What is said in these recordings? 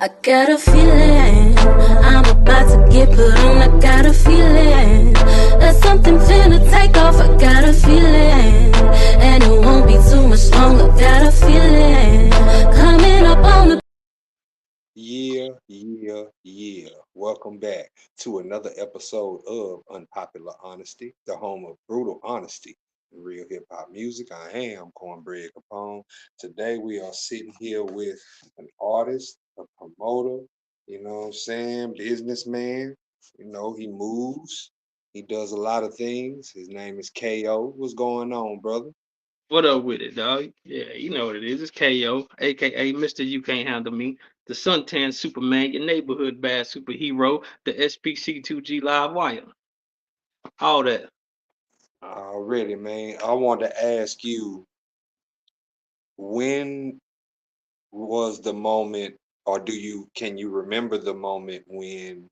I got a feeling I'm about to get put on. I got a feeling that something finna take off. I got a feeling, and it won't be too much longer. Got a feeling coming up on the. Yeah. Welcome back to another episode of Unpopular Honesty, the home of brutal honesty and real hip hop music. I am Cornbread Capone. Today we are sitting here with an artist, a promoter, you know what I'm saying, businessman. You know, he moves, he does a lot of things. His name is KO. What's going on, brother? What up with it, dog? Yeah, you know what it is. It's KO, aka Mr. You Can't Handle Me, the Suntan Superman, your neighborhood bad superhero, the SPC2G Live Wire. All that. Already, man. I want to ask you, when was the moment, or can you remember the moment when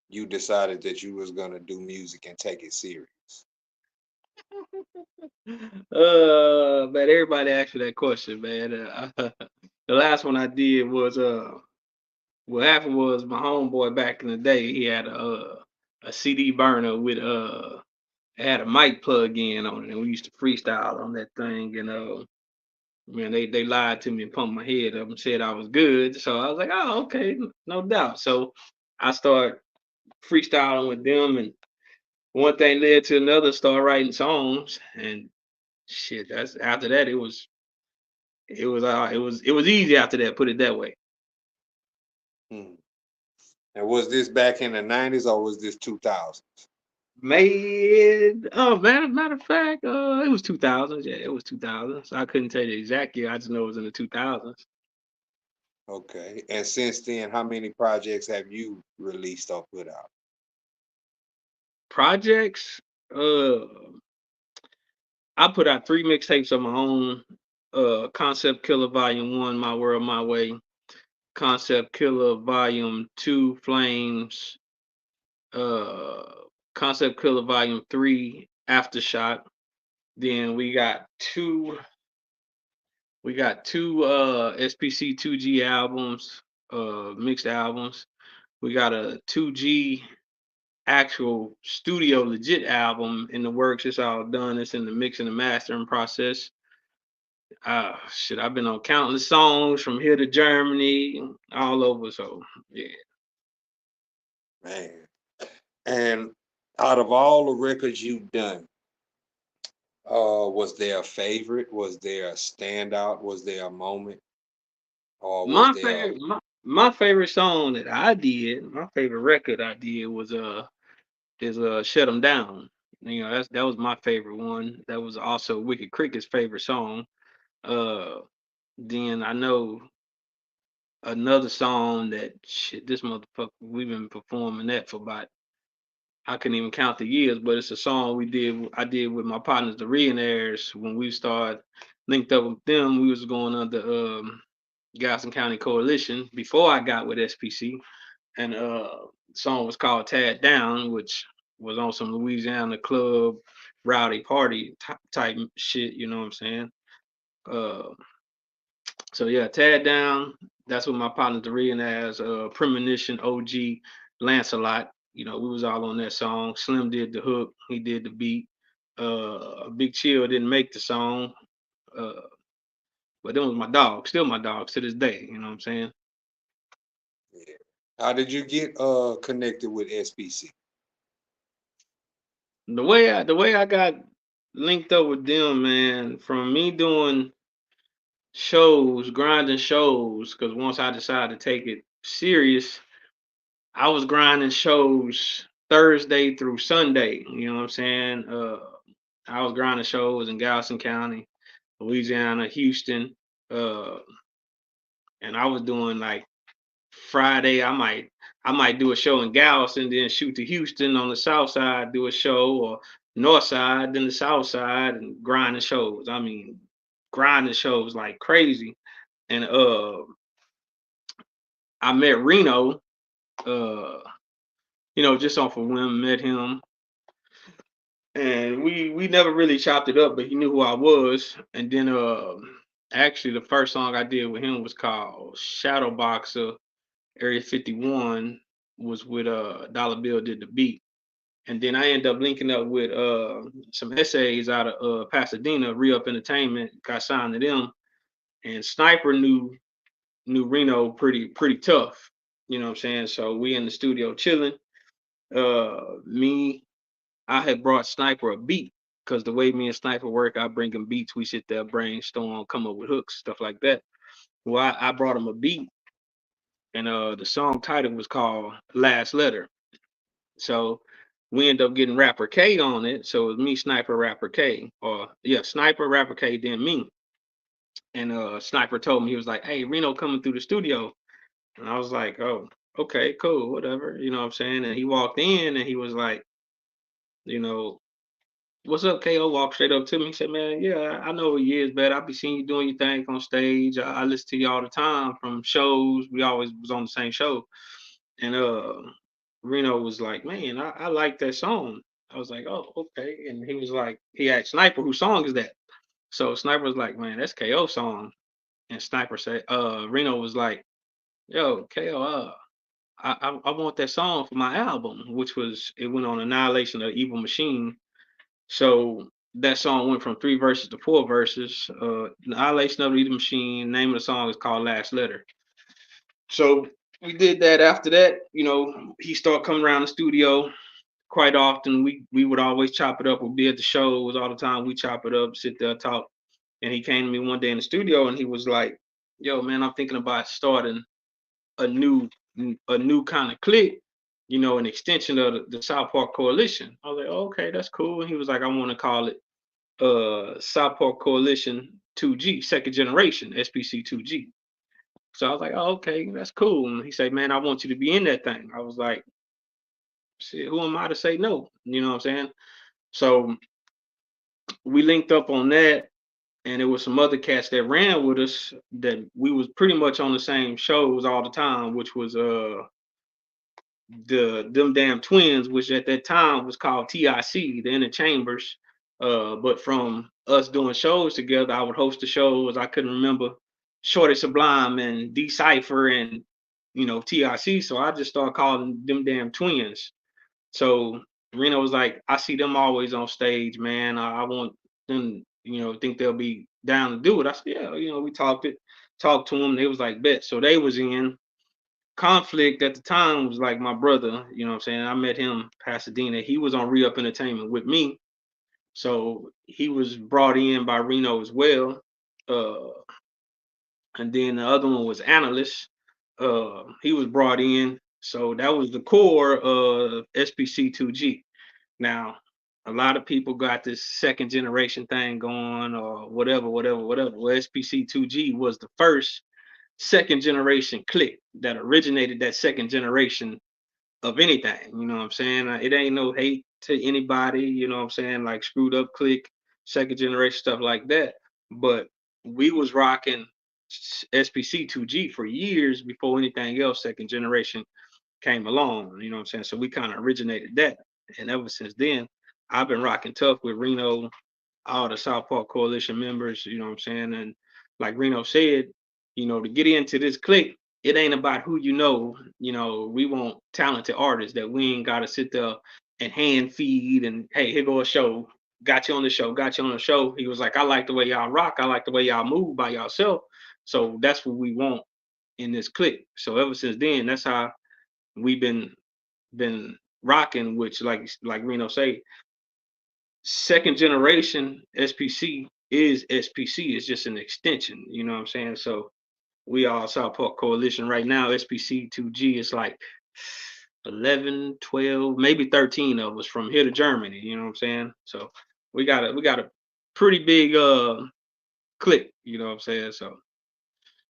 you decided that you was gonna do music and take it serious? Man, everybody asked me that question, man. The last one I did was what happened was my homeboy back in the day, he had a CD burner with it had a mic plug in on it, and we used to freestyle on that thing, and man, they lied to me and pumped my head up and said I was good. So I was like, oh, okay, no doubt. So I started freestyling with them, and one thing led to another. Started writing songs, and shit. That's after that. It was easy after that. Put it that way. Hmm. And was this back in the 90s or was this 2000? Made matter of fact, it was 2000s. Yeah, it was 2000s. I couldn't tell you the exact year. I just know it was in the 2000s. Okay. And since then, how many projects have you released or put out? Projects. Uh, I put out three mixtapes of my own. Concept Killer Volume One, My World, My Way. Concept Killer Volume Two, Flames. Uh, Concept Killer Volume Three, Aftershock. Then we got two SPC 2G albums, mixed albums. We got a 2G actual studio legit album in the works. It's all done. It's in the mixing and mastering process. Shit, I've been on countless songs from here to Germany, all over. So yeah. Man. And out of all the records you've done, was there a favorite? Was there a standout? Was there a moment? Or was My there favorite my favorite song that I did, my favorite record I did was is Shut 'Em Down. You know, that was my favorite one. That was also Wicked Cricket's favorite song. Uh then I know another song that shit, this motherfucker, we've been performing that for about I couldn't even count the years, but it's a song I did with my partners, the Reenaires, when we started linked up with them. We was going under Galveston County Coalition before I got with SPC, and the song was called "Tad Down," which was on some Louisiana club rowdy party type shit. You know what I'm saying? Uh, so yeah, "Tad Down." That's what my partner Doreen has. Premonition, OG, Lancelot. You know, we was all on that song. Slim did the hook. He did the beat. Big Chill didn't make the song. Uh, but them was my dogs. Still my dogs to this day. You know what I'm saying? yeah. How did you get connected with SPC? The way I got linked up with them, man, from me doing shows, grinding shows, because once I decided to take it serious, I was grinding shows Thursday through Sunday. You know what I'm saying? I was grinding shows in Galveston County, Louisiana, Houston, uh, and I was doing like Friday. I might do a show in Galveston, then shoot to Houston on the south side, do a show, or north side, then the south side, and grinding shows. I mean, grinding shows like crazy. And I met Reno, uh, just off of whim, met him, and we never really chopped it up, but he knew who I was. And then actually the first song I did with him was called Shadow Boxer. Area 51 was with Dollar Bill did the beat. And then I ended up linking up with some essays out of Pasadena, Re-Up Entertainment, got signed to them. And Sniper knew Reno pretty tough. You know what I'm saying? So we in the studio chilling. Me, I had brought Sniper a beat because the way me and Sniper work, I bring him beats. We sit there, brainstorm, come up with hooks, stuff like that. Well, I brought him a beat, and the song title was called Last Letter. So we end up getting Rapper K on it. So it was me, Sniper, Rapper K, or yeah, Sniper, Rapper K, then me. And Sniper told me, he was like, "Hey, Reno coming through the studio," and I was like, "Oh, okay, cool, whatever." You know what I'm saying? And he walked in, and he was like, you know, "What's up, KO?" Walked straight up to me. He said, "Man, yeah, I know who you is, but I be seeing you doing your thing on stage. I listen to you all the time from shows. We always was on the same show." And Reno was like, "Man, I like that song." I was like, "Oh, okay." And he was like, he asked Sniper, "Whose song is that?" So Sniper was like, "Man, that's KO song." And Sniper said, Reno was like, "Yo, KO, I want that song for my album," which was, it went on Annihilation of Evil Machine. So that song went from 3 verses to 4 verses. Annihilation of the Evil Machine. Name of the song is called Last Letter. So we did that. After that, he started coming around the studio quite often. We would always chop it up. We'd be at the shows all the time. We chop it up, sit there, talk. And he came to me one day in the studio and he was like, "Yo, man, I'm thinking about starting a new a new kind of clique, an extension of the South Park Coalition." I was like, "Oh, okay, that's cool." And he was like, "I want to call it South Park Coalition 2G, second generation, SPC 2G." So I was like, "Oh, okay, that's cool." And he said, "Man, I want you to be in that thing." I was like, "Shit, who am I to say no?" You know what I'm saying? So we linked up on that, and there was some other cats that ran with us that we was pretty much on the same shows all the time, which was the them damn twins, which at that time was called TIC, the Inner Chambers. But from us doing shows together, I would host the shows. I couldn't remember Shorty Sublime and Decipher and TIC, so I just started calling them damn twins. So Reno was like, "I see them always on stage, man. I want them, think they'll be down to do it." I said, "Yeah, we talked to them. They was like, bet." So they was in. Conflict at the time was like my brother, you know what I'm saying? I met him Pasadena. He was on Re-Up Entertainment with me. So he was brought in by Reno as well. Uh, and then the other one was Analyst. He was brought in. So that was the core of SPC2G. Now, a lot of people got this second generation thing going or whatever. Well, SPC2G was the first second generation click that originated that second generation of anything. You know what I'm saying? It ain't no hate to anybody, you know what I'm saying? Like screwed up click, second generation stuff like that. But we was rocking SPC 2G for years before anything else second generation came along. You know what I'm saying? So we kind of originated that. And ever since then, I've been rocking tough with Reno, all the South Park Coalition members, you know what I'm saying? And like Reno said, to get into this clique, it ain't about who we want talented artists that we ain't gotta sit there and hand feed and hey, here go a show. Got you on the show, got you on the show. He was like, "I like the way y'all rock, I like the way y'all move by yourself." So that's what we want in this clique. So ever since then, that's how we've been rocking, which like Reno say, second generation SPC is SPC. It's just an extension. You know what I'm saying? So we are South Park Coalition right now. SPC 2G is like 11, 12, maybe 13 of us from here to Germany. You know what I'm saying? So we got a pretty big clique. You know what I'm saying? So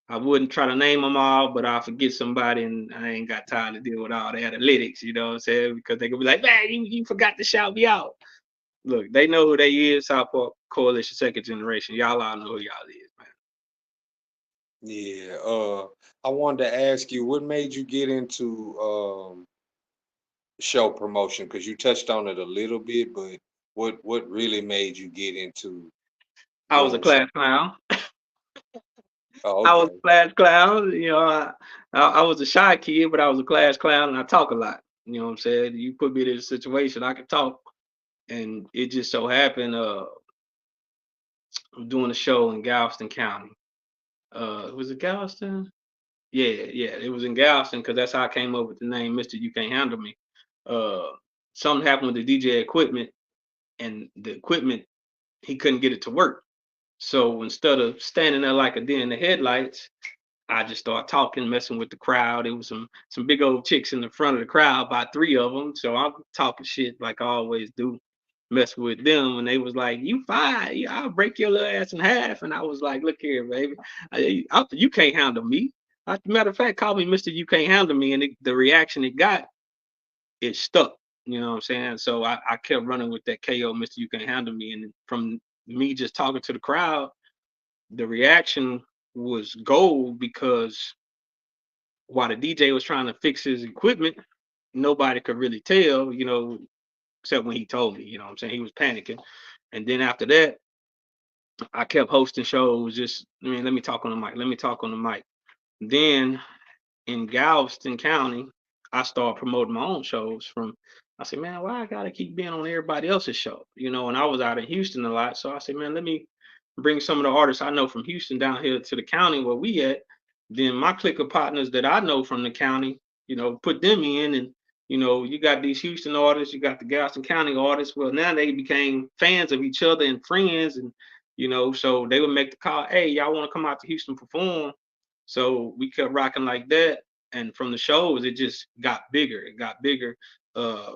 I wouldn't try to name them all, but I'll forget somebody, and I ain't got time to deal with all the analytics. You know what I'm saying? Because they could be like, "Man, you forgot to shout me out." Look, they know who they is. South Park Coalition second generation. Y'all all know who y'all is, man. Yeah. I wanted to ask you, what made you get into show promotion? Because you touched on it a little bit, but what really made you get into I was a doing show? class clown. Oh, I was okay. a class clown. I was a shy kid, but I was a class clown, and I talk a lot. You know what I'm saying? You put me in a situation, I can talk, and it just so happened. I'm doing a show in Galveston County. Was it Galveston? Yeah, yeah, it was in Galveston because that's how I came up with the name Mister You Can't Handle Me. Uh, Something happened with the DJ equipment, and the equipment he couldn't get it to work. So instead of standing there like a deer in the headlights, I just started talking, messing with the crowd. It was some big old chicks in the front of the crowd, about three of them. So I'm talking shit like I always do, mess with them, and they was like, "You fine? Yeah, I'll break your little ass in half." And I was like, "Look here, baby, you can't handle me." Matter of fact, call me Mister You Can't Handle Me, and the reaction it got, it stuck. You know what I'm saying? So I kept running with that KO, Mister You Can't Handle Me, and from me just talking to the crowd, the reaction was gold because while the DJ was trying to fix his equipment, nobody could really tell, except when he told me, you know what I'm saying? He was panicking. And then after that, I kept hosting shows, just, I mean, let me talk on the mic, let me talk on the mic. Then in Galveston County, I started promoting my own shows I said, man, why I gotta keep being on everybody else's show? And I was out in Houston a lot. So I said, man, let me bring some of the artists I know from Houston down here to the county where we at. Then my clique of partners that I know from the county, put them in, and you got these Houston artists, you got the Galveston County artists. Well, now they became fans of each other and friends, and so they would make the call, hey, y'all want to come out to Houston perform? So we kept rocking like that. And from the shows, it just got bigger. It got bigger. Uh,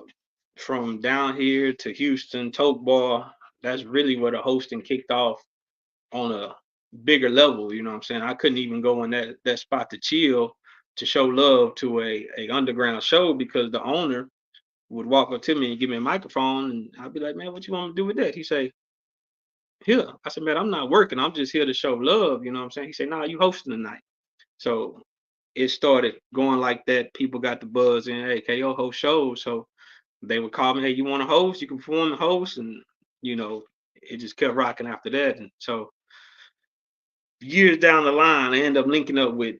from down here to Houston, Toke Bar, that's really where the hosting kicked off on a bigger level. You know what I'm saying? I couldn't even go in that spot to chill, to show love to a underground show, because the owner would walk up to me and give me a microphone, and I'd be like, man, what you want me to do with that? He say, here. I said, man, I'm not working. I'm just here to show love. You know what I'm saying? He said, nah, you hosting tonight. So it started going like that. People got the buzz in, hey, KO host shows. So they would call me, hey, you want to host? You can perform the host. And, it just kept rocking after that. And so years down the line, I end up linking up with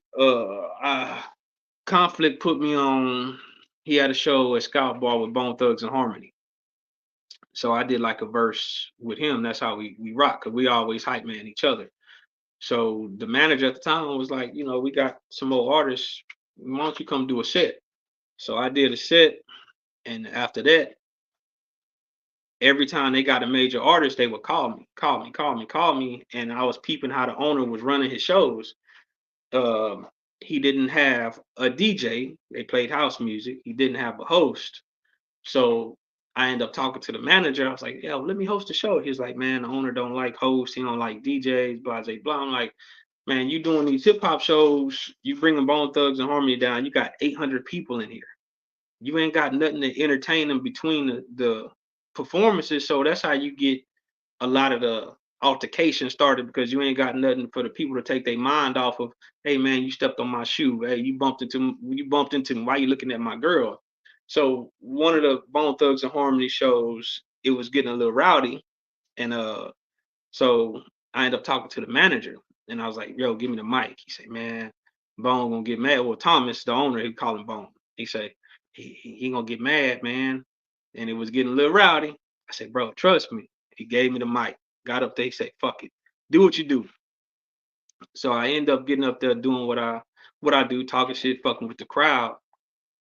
Conflict put me on. He had a show at Scout Bar with Bone Thugs and Harmony. So I did like a verse with him. That's how we rock, because we always hype man each other. So the manager at the time was like, we got some more artists. Why don't you come do a set? So I did a set, and after that, every time they got a major artist, they would call me, call me, call me, call me, and I was peeping how the owner was running his shows. Um, he didn't have a DJ. They played house music. He didn't have a host. So I ended up talking to the manager. I was like, "Yeah, let me host the show." He was like, "Man, the owner don't like hosts. He don't like DJs, blah, blah, blah." I'm like, "Man, you doing these hip hop shows, you bringing Bone Thugs and Harmony down, you got 800 people in here. You ain't got nothing to entertain them between the performances. So that's how you get a lot of the altercation started, because you ain't got nothing for the people to take their mind off of. Hey man, you stepped on my shoe. Hey, you bumped into me. Why you looking at my girl?" So one of the Bone Thugs and Harmony shows, it was getting a little rowdy, and so I ended up talking to the manager, and I was like, "Yo, give me the mic." He said, "Man, Bone gonna get mad." Well, Thomas, the owner, he called him Bone. He said, he gonna get mad, man. And it was getting a little rowdy. I said, "Bro, trust me." He gave me the mic. Got up there. He said, "Fuck it, do what you do." So I end up getting up there doing what I do, talking shit, fucking with the crowd.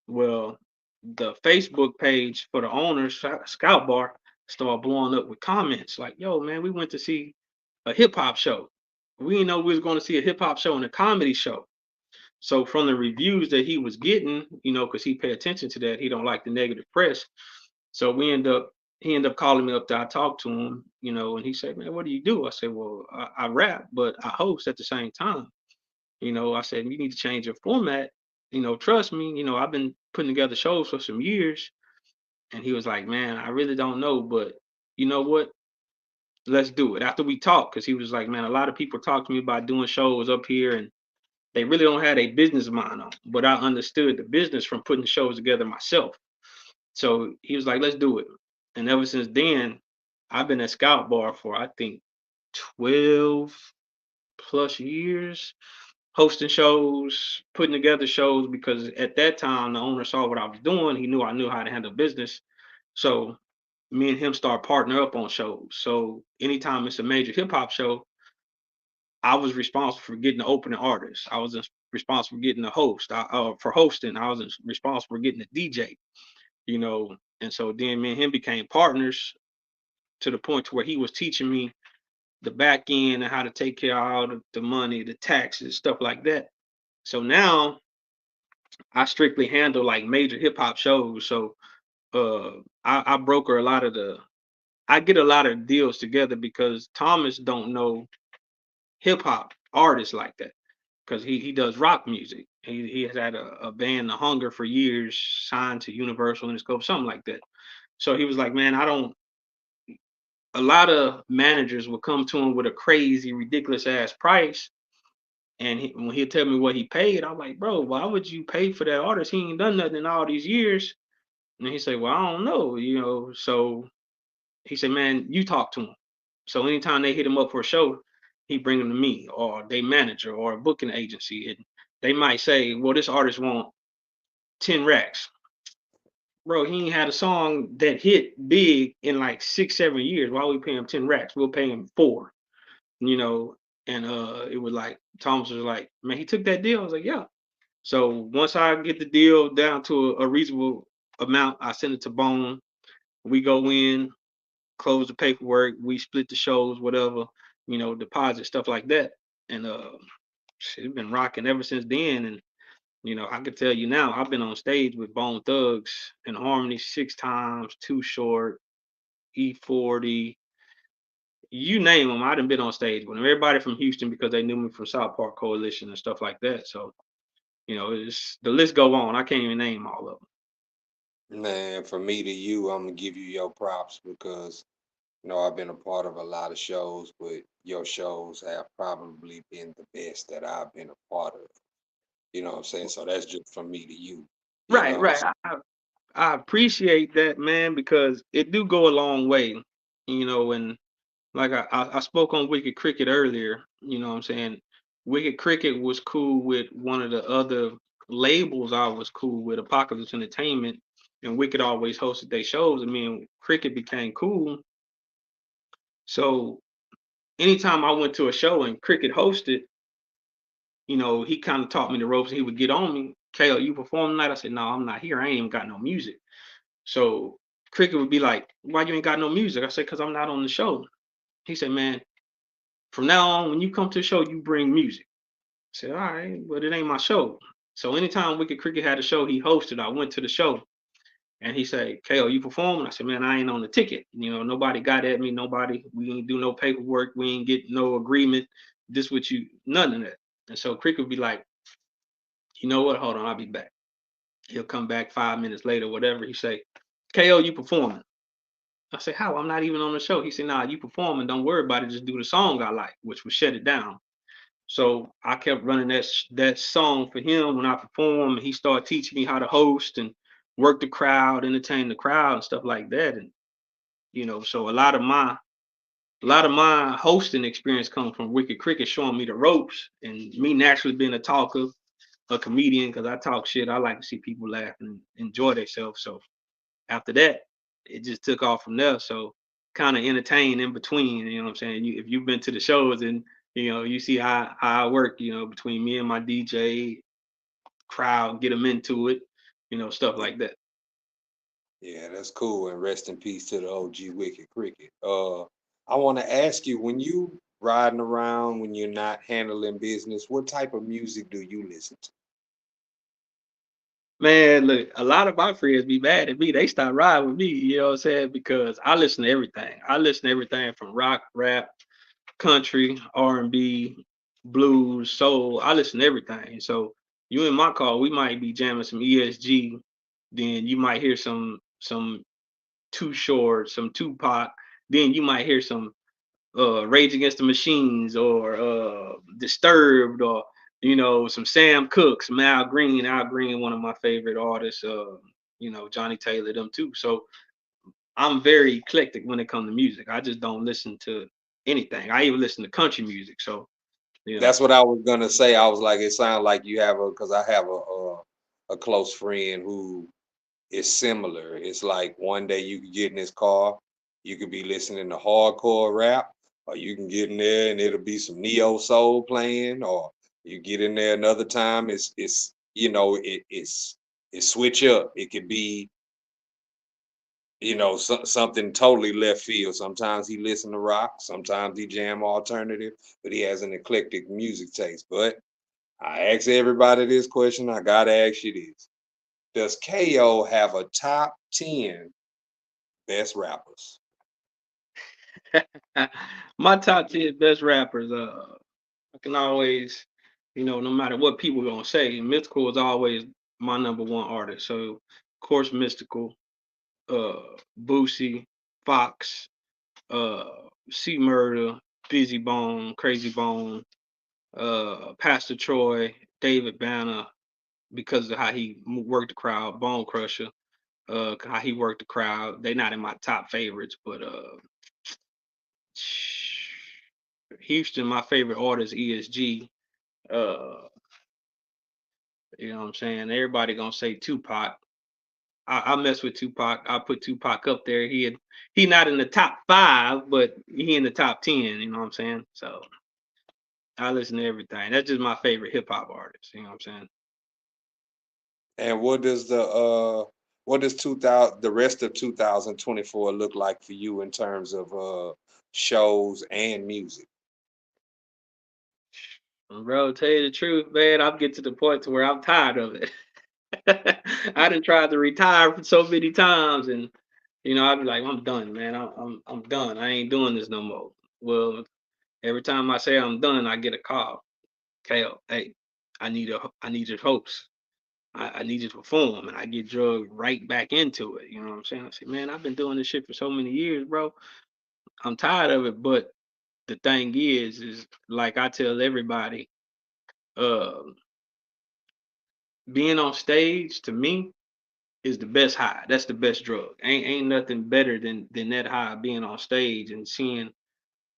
Well, the Facebook page for the owner, Scout Bar, started blowing up with comments like, "Yo, man, we went to see a hip hop show. We didn't know we was going to see a hip hop show and a comedy show." So from the reviews that he was getting, because he pay attention to that, he don't like the negative press. So he ended up calling me up there. I talked to him, and he said, "Man, what do you do?" I said, "Well, I rap, but I host at the same time." I said, "You need to change your format. Trust me. I've been putting together shows for some years." And he was like, "Man, I really don't know, but you know what? Let's do it." After we talked, because he was like, "Man, a lot of people talk to me about doing shows up here, and they really don't have a business mind on." But I understood the business from putting shows together myself. So he was like, "Let's do it." And ever since then, I've been at Scout Bar for, I think, 12, plus years hosting shows, putting together shows because at that time the owner saw what I was doing. He knew I knew how to handle business. So me and him start partner up on shows. So anytime it's a major hip hop show, I was responsible for getting the opening artist. I was responsible for getting the host. For hosting, I was responsible for getting the DJ. You know, and so then me and him became partners to the point to where he was teaching me the back end and how to take care of all the money, the taxes, stuff like that. So now I strictly handle like major hip hop shows. So I broker a lot of I get a lot of deals together because Thomas don't know hip hop artists like that because he does rock music. He has had a band, The Hunger, for years, signed to Universal Interscope, something like that. So he was like, man, I don't. A lot of managers will come to him with a crazy, ridiculous ass price, and when he'll tell me what he paid, I'm like, bro, why would you pay for that artist? He ain't done nothing in all these years. And he said, well, I don't know, you know. So he said, man, you talk to him. So anytime they hit him up for a show, he bring them to me or they manager or a booking agency. And they might say, well, this artist want 10 racks. Bro, he ain't had a song that hit big in like 6, 7 years. Why we pay him 10 racks? We'll pay him four, you know. And it was like Thomas was like, man, he took that deal. I was like, yeah. So once I get the deal down to a reasonable amount, I send it to Bone. We go in, close the paperwork, we split the shows, whatever, you know, deposit, stuff like that. And shit, it's been rocking ever since then. And you know, I can tell you now, I've been on stage with Bone Thugs and Harmony 6 times, Too Short, E40, you name them. I done been on stage with them. Everybody from Houston because they knew me from South Park Coalition and stuff like that. So, you know, it's the list go on. I can't even name all of them. Man, from me to you, I'm gonna give you your props because I've been a part of a lot of shows, but your shows have probably been the best that I've been a part of. You know what I'm saying? So that's just from me to you. You Right, know, right. I appreciate that, man, because it do go a long way, you know, and like I spoke on Wicked Cricket earlier, you know what I'm saying? Wicked Cricket was cool with one of the other labels I was cool with, Apocalypse Entertainment, and Wicked always hosted their shows, and me and Cricket became cool. So anytime I went to a show and Cricket hosted, you know, he kind of taught me the ropes and he would get on me. KO, you perform tonight? I said, no, I'm not here. I ain't even got no music. So Cricket would be like, why you ain't got no music? I said, because I'm not on the show. He said, man, from now on, when you come to the show, you bring music. I said, all right, but it ain't my show. So anytime Wicked Cricket had a show he hosted, I went to the show and he said, KO, you performing? I said, man, I ain't on the ticket. You know, nobody got at me. Nobody, we ain't do no paperwork. We ain't get no agreement. This with you, none of that. And so Cricket would be like, you know what? Hold on, I'll be back. He'll come back 5 minutes later, whatever. He say, KO, you performing? I say, how? I'm not even on the show. He said, nah, you performing. Don't worry about it. Just do the song I like, which was Shut It Down. So I kept running that song for him when I performed. He started teaching me how to host and work the crowd, entertain the crowd, and stuff like that. And you know, so a lot of my hosting experience comes from Wicked Cricket showing me the ropes, and me naturally being a talker, a comedian, because I talk shit. I like to see people laugh and enjoy themselves. So after that, it just took off from there. So kind of entertain in between. You know what I'm saying? If you've been to the shows and you know you see how I work. You know between me and my DJ crowd, get them into it. You know stuff yeah, like that. yeah, that's cool. And rest in peace to the OG Wicked Cricket. I want to ask you, when you riding around, when you're not handling business, what type of music do you listen to? Man, look, a lot of my friends be mad at me. They stop riding with me. You know what I'm saying? Because I listen to everything. I listen to everything from rock, rap, country, R&B, blues, soul. I listen to everything. So you in my car, we might be jamming some ESG. Then you might hear some Too Short, some Tupac. Then you might hear some Rage Against the Machines or Disturbed or you know some Sam Cooke, some Al Green. Al Green, one of my favorite artists. You know Johnny Taylor, them too. So I'm very eclectic when it comes to music. I just don't listen to anything. I even listen to country music. So You know. That's what I was gonna say. I was like, it sounds like you have because I have a close friend who is similar. It's like one day you could get in his car, you could be listening to hardcore rap, or you can get in there and it'll be some neo soul playing, or you get in there another time, it's it switch up. It could be something totally left field. Sometimes he listen to rock, sometimes he jam alternative, but he has an eclectic music taste. But I ask everybody this question. I gotta ask you this: does KO have a top 10 best rappers? My top 10 best rappers, I can always, no matter what people gonna say, Mystical is always my number one artist. So of course Mystical, uh Boosie, Fox, uh C Murder, Busy Bone, Crazy Bone, Pastor Troy, David Banner, because of how he worked the crowd, Bone Crusher, how he worked the crowd. They not in my top favorites, but Houston, my favorite artist, ESG. Uh, you know what I'm saying? Everybody gonna say Tupac. I mess with Tupac. I put Tupac up there. He not in the top 5, but he in the top 10. You know what I'm saying? So I listen to everything. That's just my favorite hip hop artist. You know what I'm saying? And what does 2000 the rest of 2024 look like for you in terms of shows and music? Bro, tell you the truth, man, I'm getting to the point to where I'm tired of it. I done tried to retire for so many times, and I'd be like, I'm done, man. I'm done. I ain't doing this no more. Well, every time I say I'm done, I get a call. KO, hey, I need your host. I need you to perform, and I get drugged right back into it. You know what I'm saying? I say, man, I've been doing this shit for so many years, bro. I'm tired of it. But the thing is like I tell everybody, uh, being on stage to me is the best high. That's the best drug. Ain't nothing better than that high, being on stage and seeing,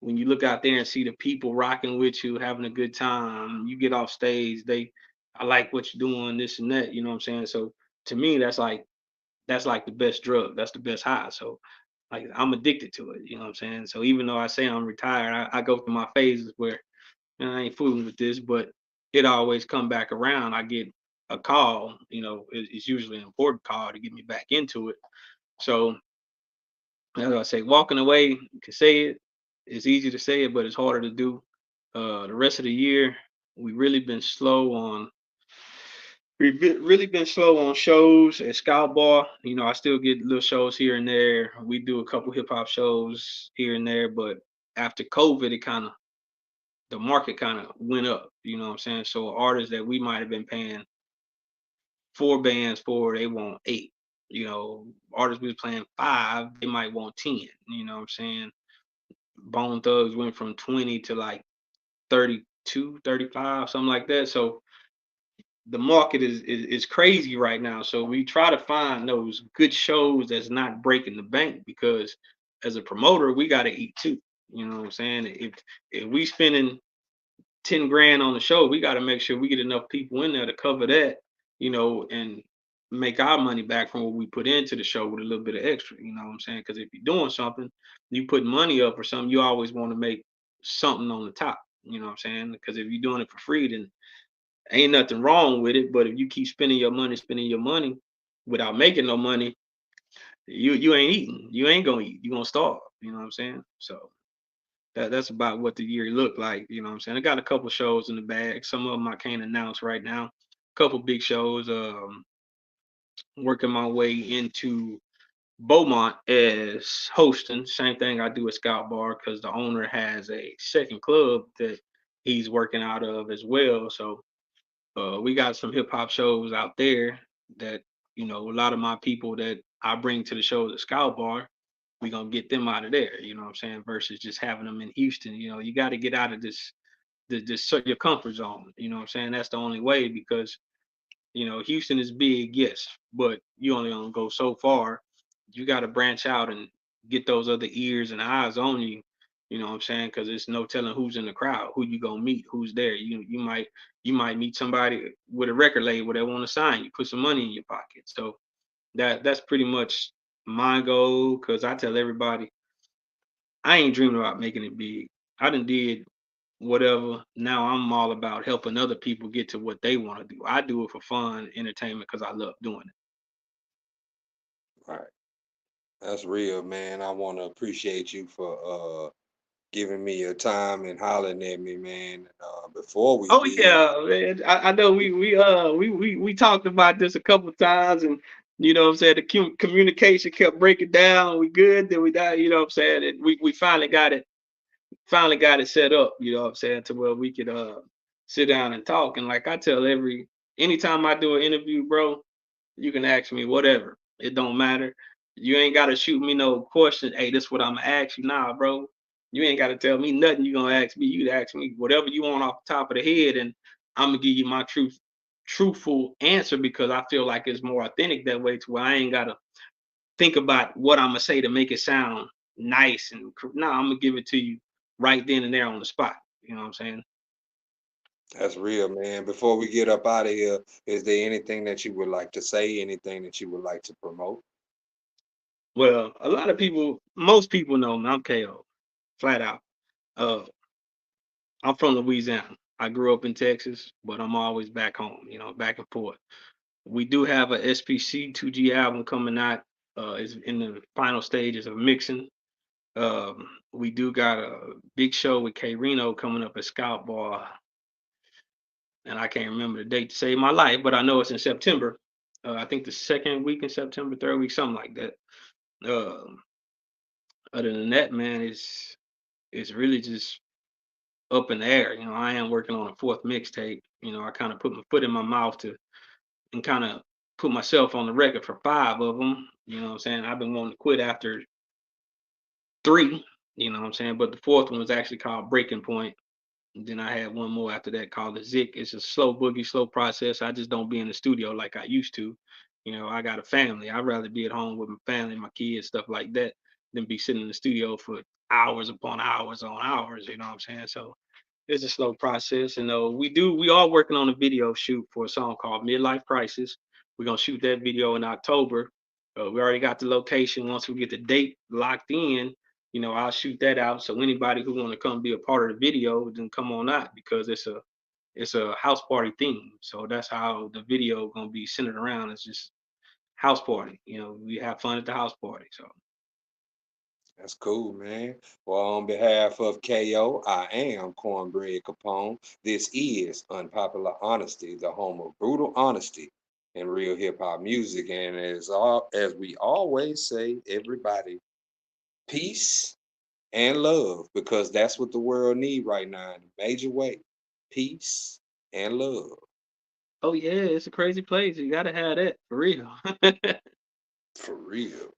when you look out there and see the people rocking with you, having a good time. You get off stage, I like what you're doing, this and that. You know what I'm saying? So to me, that's like the best drug. That's the best high. So like I'm addicted to it. You know what I'm saying? So even though I say I'm retired, I go through my phases where, I ain't fooling with this, but it always come back around. I get a call. It's usually an important call to get me back into it. So as I say, walking away, you can say it. It's easy to say it, but it's harder to do. The rest of the year, we really been slow on. Really been slow on shows at Scout Bar. I still get little shows here and there. We do a couple hip hop shows here and there, but after COVID, the market kind of went up. You know what I'm saying? So artists that we might have been paying 4 bands for, they want 8. Artists we was playing 5, they might want 10. You know what I'm saying? Bone Thugs went from 20 to like 32, 35, something like that. So the market is crazy right now. So we try to find those good shows that's not breaking the bank, because as a promoter, we got to eat too. You know what I'm saying? If we spending 10 grand on the show, we got to make sure we get enough people in there to cover that, and make our money back from what we put into the show with a little bit of extra. You know what I'm saying? Because if you're doing something, you put money up or something, you always want to make something on the top. You know what I'm saying? Because if you're doing it for free, then ain't nothing wrong with it. But if you keep spending your money without making no money, you ain't eating. You ain't gonna eat. You gonna starve. You know what I'm saying? So that's about what the year looked like. You know what I'm saying? I got a couple shows in the bag. Some of them I can't announce right now. A couple big shows. Working my way into Beaumont as hosting. Same thing I do at Scout Bar, because the owner has a second club that he's working out of as well. So we got some hip hop shows out there that, a lot of my people that I bring to the shows at Scout Bar, we gonna get them out of there. You know what I'm saying? Versus just having them in Houston. You got to get out of your comfort zone. You know what I'm saying? That's the only way, because Houston is big, yes, but you only gonna go so far. You got to branch out and get those other ears and eyes on you, You know what I'm saying? Because it's no telling who's in the crowd, who you gonna meet, who's there. You might meet somebody with a record label that want to sign you, put some money in your pocket. So that's pretty much my goal. Because I tell everybody, I ain't dreaming about making it big. I done did whatever. Now I'm all about helping other people get to what they want to do. I do it for fun, entertainment, because I love doing it. Right. That's real, man. I want to appreciate you for giving me your time and hollering at me, man. Before we Oh leave, yeah, man. I know we talked about this a couple times, and you know what I'm saying, the communication kept breaking down. We good, then we died, you know what I'm saying? And we finally got it set up, you know what I'm saying, to where we could sit down and talk. And like I tell anytime I do an interview, bro, you can ask me whatever. It don't matter. You ain't gotta shoot me no question. Hey, this what I'm gonna ask you now, bro. You ain't gotta tell me nothing. You gonna ask me. You ask me whatever you want off the top of the head, and I'm gonna give you my truthful answer, because I feel like it's more authentic that way, to where I ain't gotta think about what I'm gonna say to make it sound nice. And no, I'm gonna give it to you right then and there on the spot. You know what I'm saying? that's real, man. Before we get up out of here, is there anything that you would like to say? Anything that you would like to promote? Well, a lot of people, most people know me. I'm KO, flat out. Uh, I'm from Louisiana. I grew up in Texas, but I'm always back home, back and forth. We do have a SPC 2G album coming out. It's in the final stages of mixing. We do got a big show with K Reno coming up at Scout Bar, and I can't remember the date to save my life, but I know it's in September. I think the second week in September, third week, something like that. Um, Other than that, man, it's really just up in the air. I am working on a fourth mixtape. I kind of put my foot in my mouth to and kind of put myself on the record for five of them. You know what I'm saying? I've been wanting to quit after three. You know what I'm saying? But the fourth one was actually called Breaking Point. And then I had one more after that called the Zik. It's a slow boogie, slow process. I just don't be in the studio like I used to. I got a family. I'd rather be at home with my family, my kids, stuff like that, than be sitting in the studio for hours upon hours on hours. You know what I'm saying? So it's a slow process. And we are working on a video shoot for a song called Midlife Crisis. We're gonna shoot that video in October. We already got the location. Once we get the date locked in, I'll shoot that out. So anybody who want to come be a part of the video, then come on out, because it's a house party theme. So that's how the video gonna be centered around. It's just house party. We have fun at the house party. So That's cool, man. Well, on behalf of KO, I am Cornbread Capone. This is Unpopular Honesty, the home of brutal honesty and real hip hop music. And as we always say, everybody, peace and love, because that's what the world need right now in a major way. Peace and love, oh yeah, it's a crazy place. You gotta have that for real. for real.